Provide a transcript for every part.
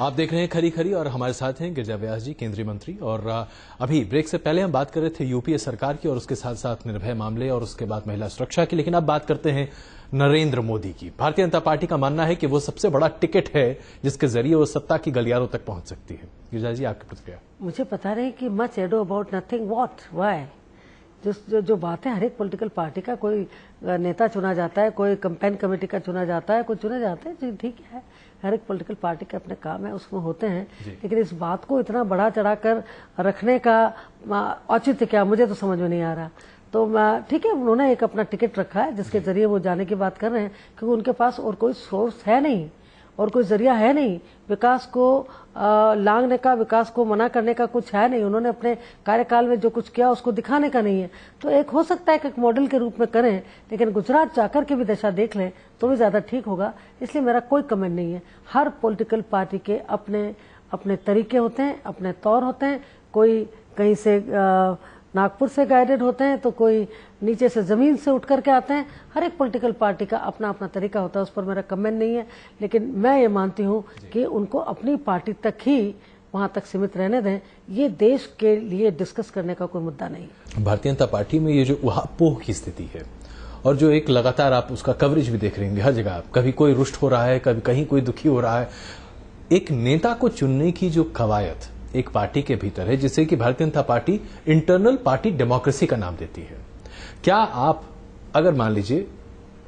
आप देख रहे हैं खरी खरी और हमारे साथ हैं गिरिजा व्यास जी, केंद्रीय मंत्री। और अभी ब्रेक से पहले हम बात कर रहे थे यूपीए सरकार की और उसके साथ साथ निर्भया मामले और उसके बाद महिला सुरक्षा की। लेकिन अब बात करते हैं नरेंद्र मोदी की। भारतीय जनता पार्टी का मानना है कि वो सबसे बड़ा टिकट है जिसके जरिए वो सत्ता की गलियारों तक पहुंच सकती है। गिरिजा जी, आपकी प्रतिक्रिया। मुझे पता नहीं कि much ado about nothing what why जो बात है, हर एक पॉलिटिकल पार्टी का कोई नेता चुना जाता है, कोई कैंपेन कमेटी का चुना जाता है, कोई चुने जाते हैं जी, ठीक है। हर एक पॉलिटिकल पार्टी के अपने काम है, उसमें होते हैं। लेकिन इस बात को इतना बड़ा चढ़ाकर रखने का औचित्य क्या, मुझे तो समझ में नहीं आ रहा। तो ठीक है, उन्होंने एक अपना टिकट रखा है जिसके जरिए वो जाने की बात कर रहे हैं, क्योंकि उनके पास और कोई सोर्स है नहीं और कोई जरिया है नहीं। विकास को लांघने का, विकास को मना करने का कुछ है नहीं। उन्होंने अपने कार्यकाल में जो कुछ किया उसको दिखाने का नहीं है। तो एक हो सकता है कि एक मॉडल के रूप में करें, लेकिन गुजरात जाकर के भी दशा देख लें तो भी ज्यादा ठीक होगा। इसलिए मेरा कोई कमेंट नहीं है। हर पॉलिटिकल पार्टी के अपने अपने तरीके होते हैं, अपने तौर होते हैं। कोई कहीं से नागपुर से गाइडेड होते हैं, तो कोई नीचे से जमीन से उठ करके आते हैं। हर एक पॉलिटिकल पार्टी का अपना अपना तरीका होता है, उस पर मेरा कमेंट नहीं है। लेकिन मैं ये मानती हूँ कि उनको अपनी पार्टी तक ही वहां तक सीमित रहने दें। ये देश के लिए डिस्कस करने का कोई मुद्दा नहीं है। भारतीय जनता पार्टी में ये जो उहापोह की स्थिति है और जो एक लगातार आप उसका कवरेज भी देख रहे होंगे हर जगह, कभी कोई रुष्ट हो रहा है, कभी कहीं कोई दुखी हो रहा है। एक नेता को चुनने की जो कवायद एक पार्टी के भीतर है, जिसे कि Bharatiya Janata party internal party democracy का नाम देती है। क्या आप, अगर मान लीजिए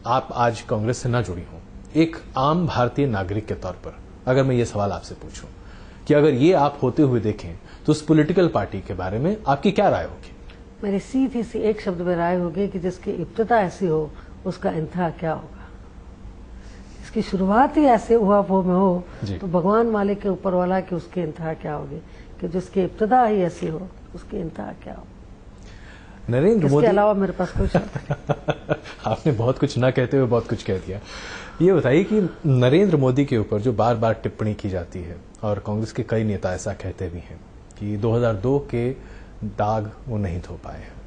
आप आज कांग्रेस से ना जुड़ी हो, एक आम भारतीय नागरिक के तौर पर अगर मैं ये सवाल आपसे पूछूं कि अगर ये आप होते हुए देखें तो उस पॉलिटिकल पार्टी के बारे में आपकी क्या राय होगी? मेरी सीधी सी एक शब्द में राय होगी कि जिसकी इब्तिदा ऐसी हो उसका इंतहा क्या होगा। इसकी शुरुआत ही ऐसे उहापोह में हो तो भगवान मालिक के ऊपर वाला कि उसकी इंतहा क्या होगी, कि जिसकी इब्तिदा ही ऐसी हो उसकी इंतहा क्या हो। नरेंद्र मोदी, इसके अलावा मेरे पास कोई शब्द आपने बहुत कुछ ना कहते हुए बहुत कुछ कह दिया। ये बताइए कि नरेंद्र मोदी के ऊपर जो बार बार टिप्पणी की जाती है और कांग्रेस के कई नेता ऐसा कहते भी हैं कि 2002 के दाग वो नहीं धो पाए हैं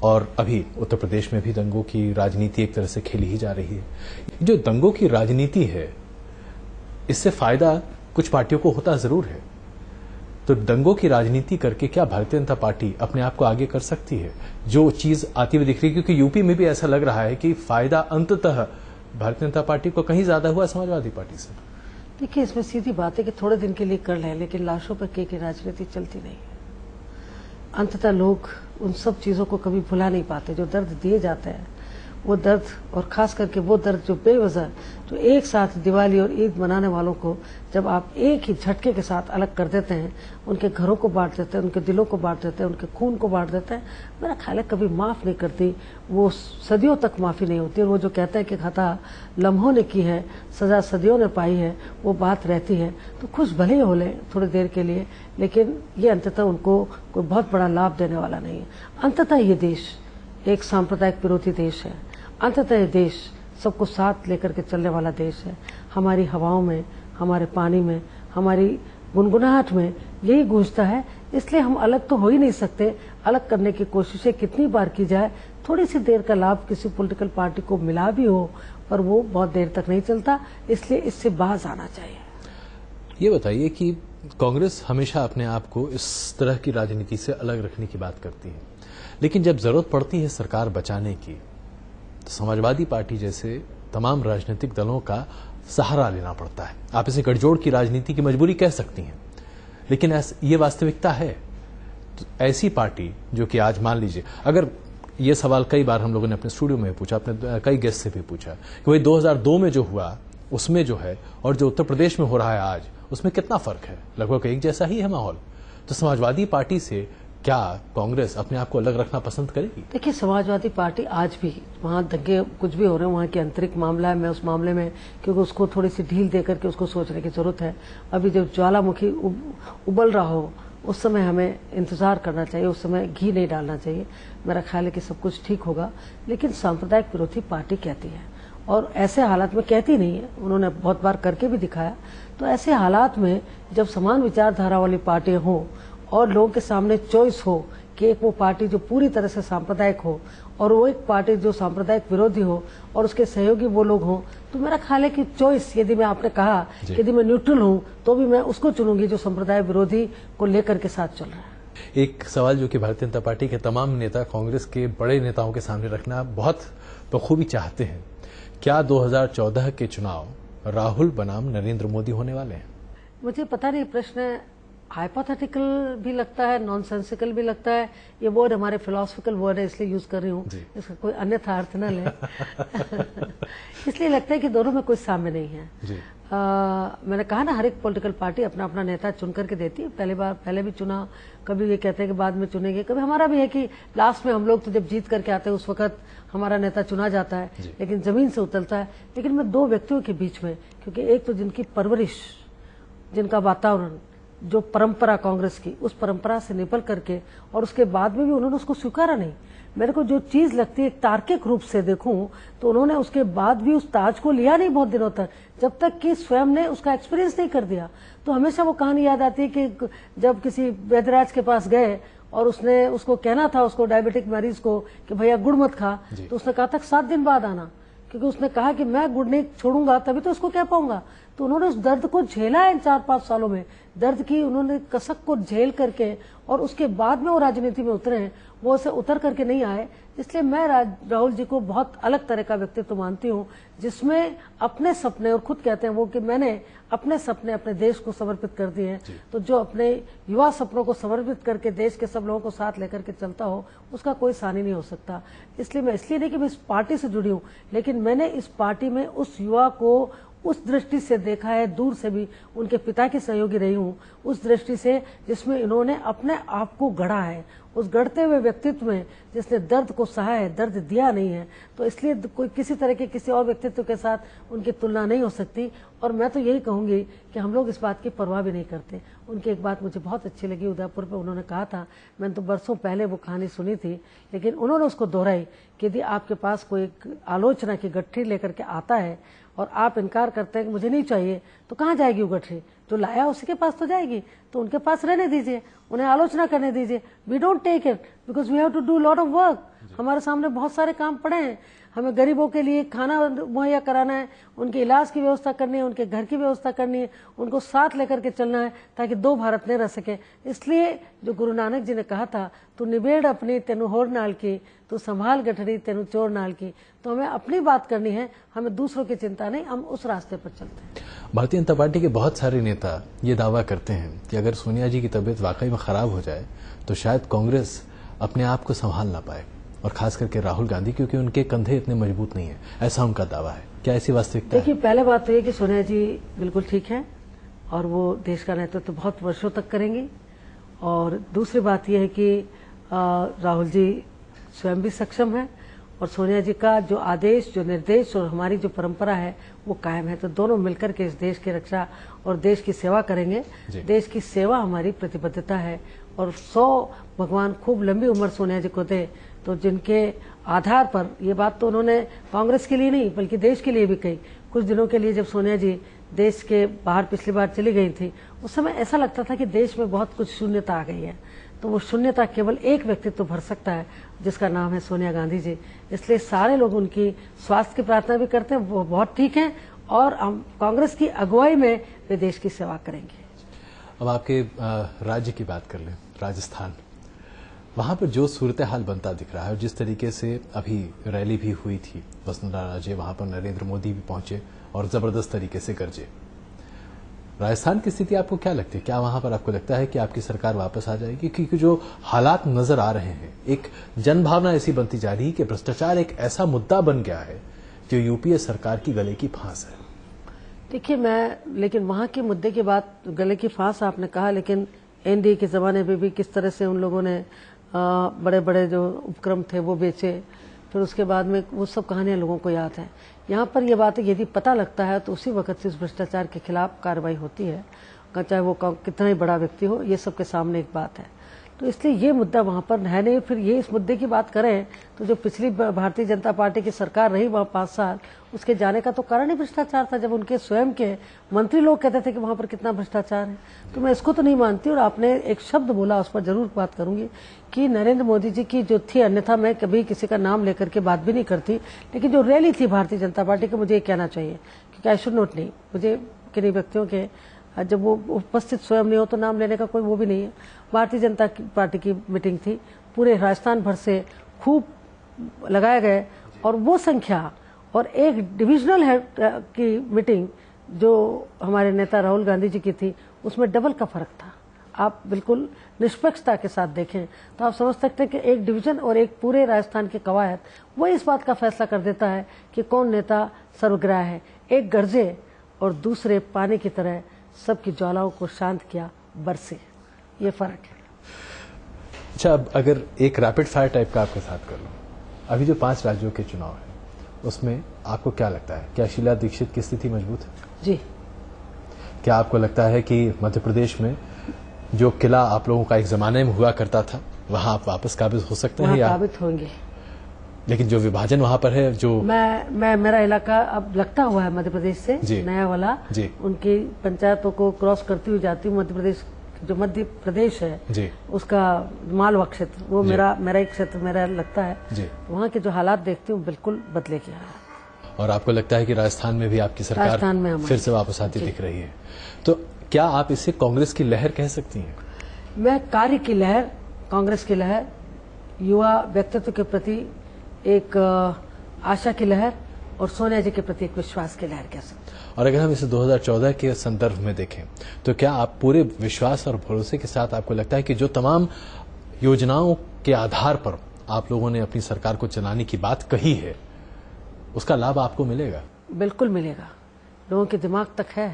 और अभी उत्तर प्रदेश में भी दंगों की राजनीति एक तरह से खेली ही जा रही है। जो दंगों की राजनीति है, इससे फायदा कुछ पार्टियों को होता जरूर है। तो दंगों की राजनीति करके क्या भारतीय जनता पार्टी अपने आप को आगे कर सकती है? जो चीज आती हुई दिख रही है, क्योंकि यूपी में भी ऐसा लग रहा है कि फायदा अंततः भारतीय जनता पार्टी को कहीं ज्यादा हुआ समाजवादी पार्टी से। देखिए, इसमें सीधी बात है कि थोड़े दिन के लिए कर लें, लेकिन लाशों पर की राजनीति चलती नहीं है। अंततः लोग उन सब चीजों को कभी भुला नहीं पाते जो दर्द दिए जाते हैं। वो दर्द, और खास करके वो दर्द जो बेवजह, जो एक साथ दिवाली और ईद मनाने वालों को जब आप एक ही झटके के साथ अलग कर देते हैं, उनके घरों को बांट देते हैं, उनके दिलों को बांट देते हैं, उनके खून को बांट देते हैं, मेरा ख्याल है कभी माफ नहीं करती। वो सदियों तक माफी नहीं होती। और वो जो कहते हैं कि खता लम्हों ने की है, सजा सदियों ने पाई है, वो बात रहती है। तो खुश भले ही हो ले थोड़ी देर के लिए, लेकिन ये अंततः उनको कोई बहुत बड़ा लाभ देने वाला नहीं है। अंततः ये देश एक सांप्रदायिक विरोधी देश है। अंततः ये देश सबको साथ लेकर के चलने वाला देश है। हमारी हवाओं में, हमारे पानी में, हमारी गुनगुनाहट में यही गूंजता है। इसलिए हम अलग तो हो ही नहीं सकते। अलग करने की कोशिशें कितनी बार की जाए, थोड़ी सी देर का लाभ किसी पॉलिटिकल पार्टी को मिला भी हो, पर वो बहुत देर तक नहीं चलता। इसलिए इससे बाज आना चाहिए। ये बताइए कि कांग्रेस हमेशा अपने आप को इस तरह की राजनीति से अलग रखने की बात करती है, लेकिन जब जरूरत पड़ती है सरकार बचाने की तो समाजवादी पार्टी जैसे तमाम राजनीतिक दलों का सहारा लेना पड़ता है। आप इसे गठजोड़ की राजनीति की मजबूरी कह सकती हैं, लेकिन ये वास्तविकता है। तो ऐसी पार्टी जो कि आज मान लीजिए, अगर ये सवाल कई बार हम लोगों ने अपने स्टूडियो में पूछा, अपने कई गेस्ट से भी पूछा कि भाई 2002 में जो हुआ उसमें जो है और जो उत्तर प्रदेश में हो रहा है आज, उसमें कितना फर्क है? लगभग एक जैसा ही है माहौल। तो समाजवादी पार्टी से क्या कांग्रेस अपने आप को अलग रखना पसंद करेगी? देखिए, समाजवादी पार्टी आज भी, वहाँ दंगे कुछ भी हो रहे हैं, वहाँ की आंतरिक मामला है। मैं उस मामले में, क्योंकि उसको थोड़ी सी ढील दे करके उसको सोचने की जरूरत है। अभी जब ज्वालामुखी उबल रहा हो उस समय हमें इंतजार करना चाहिए, उस समय घी नहीं डालना चाहिए। मेरा ख्याल है कि सब कुछ ठीक होगा। लेकिन सांप्रदायिक विरोधी पार्टी कहती है, और ऐसे हालात में कहती नहीं है, उन्होंने बहुत बार करके भी दिखाया। तो ऐसे हालात में जब समान विचारधारा वाली पार्टियां हों और लोगों के सामने चॉइस हो कि एक वो पार्टी जो पूरी तरह से सांप्रदायिक हो और वो एक पार्टी जो सांप्रदायिक विरोधी हो और उसके सहयोगी वो लोग हों, तो मेरा ख्याल है कि चॉइस, यदि मैं आपने कहा कि यदि मैं न्यूट्रल हूं तो भी मैं उसको चुनूंगी जो संप्रदाय विरोधी को लेकर के साथ चल रहा है। एक सवाल जो कि भारतीय जनता पार्टी के तमाम नेता कांग्रेस के बड़े नेताओं के सामने रखना बहुत बखूबी चाहते हैं, क्या 2014 के चुनाव राहुल बनाम नरेंद्र मोदी होने वाले हैं? मुझे पता नहीं, प्रश्न हाइपोथेटिकल भी लगता है, नॉनसेंसिकल भी लगता है। ये वर्ड हमारे फिलोसफिकल वर्ड है, इसलिए यूज कर रही हूँ, इसका कोई अन्यथा अर्थ न ले। इसलिए लगता है कि दोनों में कोई साम्य नहीं है। मैंने कहा ना, हर एक पॉलिटिकल पार्टी अपना अपना नेता चुन करके देती है। पहले भी चुना, कभी ये कहते हैं कि बाद में चुनेंगे, कभी हमारा भी है कि लास्ट में हम लोग तो जब जीत करके आते हैं उस वक्त हमारा नेता चुना जाता है, लेकिन जमीन से उतरता है। लेकिन मैं दो व्यक्तियों के बीच में, क्योंकि एक तो जिनकी परवरिश, जिनका वातावरण, जो परंपरा कांग्रेस की, उस परंपरा से निकल करके और उसके बाद में भी उन्होंने उसको स्वीकारा नहीं। मेरे को जो चीज लगती है, तार्किक रूप से देखूं तो उन्होंने उसके बाद भी उस ताज को लिया नहीं बहुत दिनों तक, जब तक कि स्वयं ने उसका एक्सपीरियंस नहीं कर दिया। तो हमेशा वो कहानी याद आती है कि जब किसी वैद्यराज के पास गए और उसने उसको कहना था, उसको डायबिटिक मरीज को, कि भैया गुड़ मत खा, तो उसने कहा था 7 दिन बाद आना, क्योंकि उसने कहा कि मैं गुड़ नहीं छोड़ूंगा तभी तो उसको कह पाऊंगा। तो उन्होंने उस दर्द को झेला है इन 4-5 सालों में, दर्द की उन्होंने कसक को झेल करके, और उसके बाद में वो राजनीति में उतरे हैं, वो उसे उतर करके नहीं आए। इसलिए मैं राहुल जी को बहुत अलग तरह का व्यक्तित्व मानती हूँ, जिसमें अपने सपने, और खुद कहते हैं वो कि मैंने अपने सपने अपने देश को समर्पित कर दिए हैं। तो जो अपने युवा सपनों को समर्पित करके देश के सब लोगों को साथ लेकर के चलता हो, उसका कोई सानी नहीं हो सकता। इसलिए मैं, इसलिए नहीं कि मैं इस पार्टी से जुड़ी हूँ, लेकिन मैंने इस पार्टी में उस युवा को उस दृष्टि से देखा है, दूर से भी उनके पिता की सहयोगी रही हूँ, उस दृष्टि से जिसमें इन्होंने अपने आप को गढ़ा है, उस गढ़ते हुए व्यक्तित्व में जिसने दर्द को सहा है, दर्द दिया नहीं है। तो इसलिए कोई किसी तरह के किसी और व्यक्तित्व के साथ उनकी तुलना नहीं हो सकती। और मैं तो यही कहूंगी कि हम लोग इस बात की परवाह भी नहीं करते। उनकी एक बात मुझे बहुत अच्छी लगी, उदयपुर पे उन्होंने कहा था, मैंने तो बरसों पहले वो कहानी सुनी थी, लेकिन उन्होंने उसको दोहराई कि यदि आपके पास कोई आलोचना की गठरी लेकर के आता है और आप इनकार करते हैं कि मुझे नहीं चाहिए, तो कहाँ जाएगी वो गठरी? जो लाया उसी के पास तो जाएगी। तो उनके पास रहने दीजिए, उन्हें आलोचना करने दीजिए। We don't take it because we have to do lot of work. हमारे सामने बहुत सारे काम पड़े हैं। हमें गरीबों के लिए खाना मुहैया कराना है, उनके इलाज की व्यवस्था करनी है, उनके घर की व्यवस्था करनी है, उनको साथ लेकर के चलना है ताकि 2 भारत नहीं रह सके। इसलिए जो गुरु नानक जी ने कहा था, तू निबेड़ अपनी तेनु होर नाल की, तू संभाल गठरी तेनु चोर नाल की। तो हमें अपनी बात करनी है, हमें दूसरों की चिंता नहीं, हम उस रास्ते पर चलते हैं। भारतीय जनता पार्टी के बहुत सारे नेता ये दावा करते हैं कि अगर सोनिया जी की तबीयत वाकई में खराब हो जाए तो शायद कांग्रेस अपने आप को संभाल ना पाए, और खास करके राहुल गांधी, क्योंकि उनके कंधे इतने मजबूत नहीं है, ऐसा उनका दावा है। क्या ऐसी वास्तविकता है? देखिए, पहले बात तो ये कि सोनिया जी बिल्कुल ठीक है और वो देश का नेतृत्व बहुत वर्षों तक करेंगी। और दूसरी बात यह है कि राहुल जी स्वयं भी सक्षम है और सोनिया जी का जो आदेश, जो निर्देश और हमारी जो परंपरा है वो कायम है। तो दोनों मिलकर के इस देश की रक्षा और देश की सेवा करेंगे। देश की सेवा हमारी प्रतिबद्धता है। और 100 भगवान खूब लंबी उम्र सोनिया जी को दे, तो जिनके आधार पर, ये बात तो उन्होंने कांग्रेस के लिए नहीं बल्कि देश के लिए भी कही। कुछ दिनों के लिए जब सोनिया जी देश के बाहर पिछली बार चली गई थी, उस समय ऐसा लगता था कि देश में बहुत कुछ शून्यता आ गई है। तो वो शून्यता केवल एक व्यक्तित्व भर सकता है, जिसका नाम है सोनिया गांधी जी। इसलिए सारे लोग उनकी स्वास्थ्य की प्रार्थना भी करते हैं, वो बहुत ठीक है और हम कांग्रेस की अगुवाई में वे देश की सेवा करेंगे। अब आपके राज्य की बात कर लें, राजस्थान, वहां पर जो सूरत हाल बनता दिख रहा है और जिस तरीके से अभी रैली भी हुई थी वसुंधरा राजे, वहां पर नरेंद्र मोदी भी पहुंचे और जबरदस्त तरीके से गरजे। राजस्थान की स्थिति आपको क्या लगती है? क्या वहां पर आपको लगता है कि आपकी सरकार वापस आ जाएगी? क्योंकि जो हालात नजर आ रहे हैं, एक जनभावना ऐसी बनती जा रही है कि भ्रष्टाचार एक ऐसा मुद्दा बन गया है जो यूपीए सरकार की गले की फांस है। देखिए, लेकिन वहां के मुद्दे की बात, गले की फांस आपने कहा, लेकिन एनडीए के जमाने में भी किस तरह से उन लोगों ने बड़े बड़े जो उपक्रम थे वो बेचे, फिर उसके बाद में वो सब कहानियां लोगों को याद है। यहाँ पर यह बात है, यदि पता लगता है तो उसी वक्त से उस भ्रष्टाचार के खिलाफ कार्रवाई होती है, चाहे वो कितना ही बड़ा व्यक्ति हो। ये सबके सामने एक बात है। तो इसलिए ये मुद्दा वहां पर है नहीं। फिर ये इस मुद्दे की बात करें तो जो पिछली भारतीय जनता पार्टी की सरकार रही वहां 5 साल, उसके जाने का तो कारण ही भ्रष्टाचार था। जब उनके स्वयं के मंत्री लोग कहते थे कि वहां पर कितना भ्रष्टाचार है, तो मैं इसको तो नहीं मानती। और आपने एक शब्द बोला, उस पर जरूर बात करूंगी कि नरेंद्र मोदी जी की जो थी, अन्यथा मैं कभी किसी का नाम लेकर के बात भी नहीं करती, लेकिन जो रैली थी भारतीय जनता पार्टी की, मुझे ये कहना चाहिए क्योंकि आई शुड नोट नहीं, मुझे किन्हीं व्यक्तियों के जब वो उपस्थित स्वयं नहीं हो तो नाम लेने का कोई वो भी नहीं है। भारतीय जनता पार्टी की मीटिंग थी, पूरे राजस्थान भर से खूब लगाए गए, और वो संख्या और एक डिविजनल हेड की मीटिंग जो हमारे नेता राहुल गांधी जी की थी, उसमें डबल का फर्क था। आप बिल्कुल निष्पक्षता के साथ देखें तो आप समझ सकते हैं कि एक डिवीजन और एक पूरे राजस्थान की कवायद, वो इस बात का फैसला कर देता है कि कौन नेता सर्वग्राह है। एक गरजे और दूसरे पानी की तरह सबकी ज्वालाओं को शांत किया बरसे, ये फर्क है। अच्छा, अब अगर एक रैपिड फायर टाइप का आपके साथ कर लूं, अभी जो 5 राज्यों के चुनाव है उसमें आपको क्या लगता है, क्या शीला दीक्षित की स्थिति मजबूत है? जी। क्या आपको लगता है कि मध्य प्रदेश में जो किला आप लोगों का एक जमाने में हुआ करता था, वहां आप वापस काबिज हो सकते हैं? या काबिज होंगे, लेकिन जो विभाजन वहां पर है, जो मैं मेरा इलाका अब लगता हुआ है मध्य प्रदेश से, नया वाला जी, उनकी पंचायतों को क्रॉस करती हुई जाती हूँ। मध्य प्रदेश, जो मध्य प्रदेश है जी, उसका मालवा क्षेत्र, वो मेरा एक क्षेत्र मेरा लगता है जी। वहाँ के जो हालात देखती हूँ बिल्कुल बदले के हालात। और आपको लगता है कि राजस्थान में भी आपकी सरकार फिर से वापस आती दिख रही है, तो क्या आप इसे कांग्रेस की लहर कह सकती हैं? मैं कार्य की लहर, कांग्रेस की लहर, युवा व्यक्तित्व के प्रति एक आशा की लहर और सोनिया जी के प्रति एक विश्वास की लहर कह सकते हैं। और अगर हम इसे 2014 के संदर्भ में देखें तो क्या आप पूरे विश्वास और भरोसे के साथ आपको लगता है कि जो तमाम योजनाओं के आधार पर आप लोगों ने अपनी सरकार को चलाने की बात कही है, उसका लाभ आपको मिलेगा? बिल्कुल मिलेगा, लोगों के दिमाग तक है।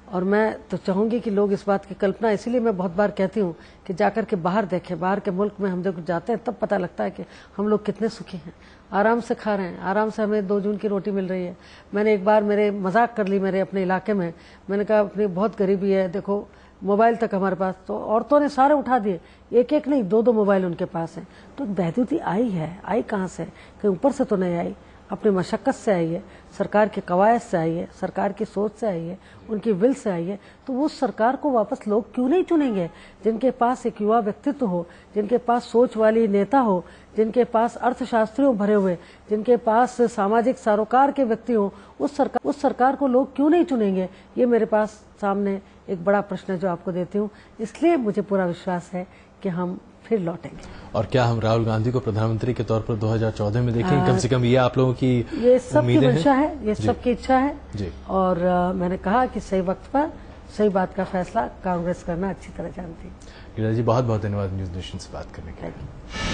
और मैं तो चाहूंगी कि लोग इस बात की कल्पना, इसीलिए मैं बहुत बार कहती हूँ कि जाकर के बाहर देखें, बाहर के मुल्क में हम जब जाते हैं तब पता लगता है कि हम लोग कितने सुखी हैं, आराम से खा रहे हैं, आराम से हमें 2 जून की रोटी मिल रही है। मैंने एक बार मेरे मजाक कर ली मेरे अपने इलाके में, मैंने कहा अपनी बहुत गरीबी है, देखो मोबाइल तक हमारे पास, तो औरतों ने सारे उठा दिए, एक एक नहीं 2-2 मोबाइल उनके पास है। तो बहदूदी आई है, आई कहाँ से? कहीं ऊपर से तो नहीं आई, अपनी मशक्कत से आई है, सरकार के कवायद से आई है, सरकार की सोच से आई है, उनकी विल से आई है। तो वो सरकार को वापस लोग क्यों नहीं चुनेंगे? जिनके पास एक युवा व्यक्तित्व हो, जिनके पास सोच वाली नेता हो, जिनके पास अर्थशास्त्रियों भरे हुए, जिनके पास सामाजिक सरोकार के व्यक्ति हो, उस सरकार को लोग क्यों नहीं चुनेंगे? ये मेरे पास सामने एक बड़ा प्रश्न है जो आपको देती हूँ। इसलिए मुझे पूरा विश्वास है कि हम फिर लौटेंगे। और क्या हम राहुल गांधी को प्रधानमंत्री के तौर पर 2014 में देखेंगे? कम से कम ये आप लोगों की ये सबकी मंशा है, ये सबकी इच्छा है जी। और मैंने कहा कि सही वक्त पर सही बात का फैसला कांग्रेस करना अच्छी तरह जानती है। गिरिजा जी, बहुत बहुत धन्यवाद न्यूज नेशन से बात करने के लिए।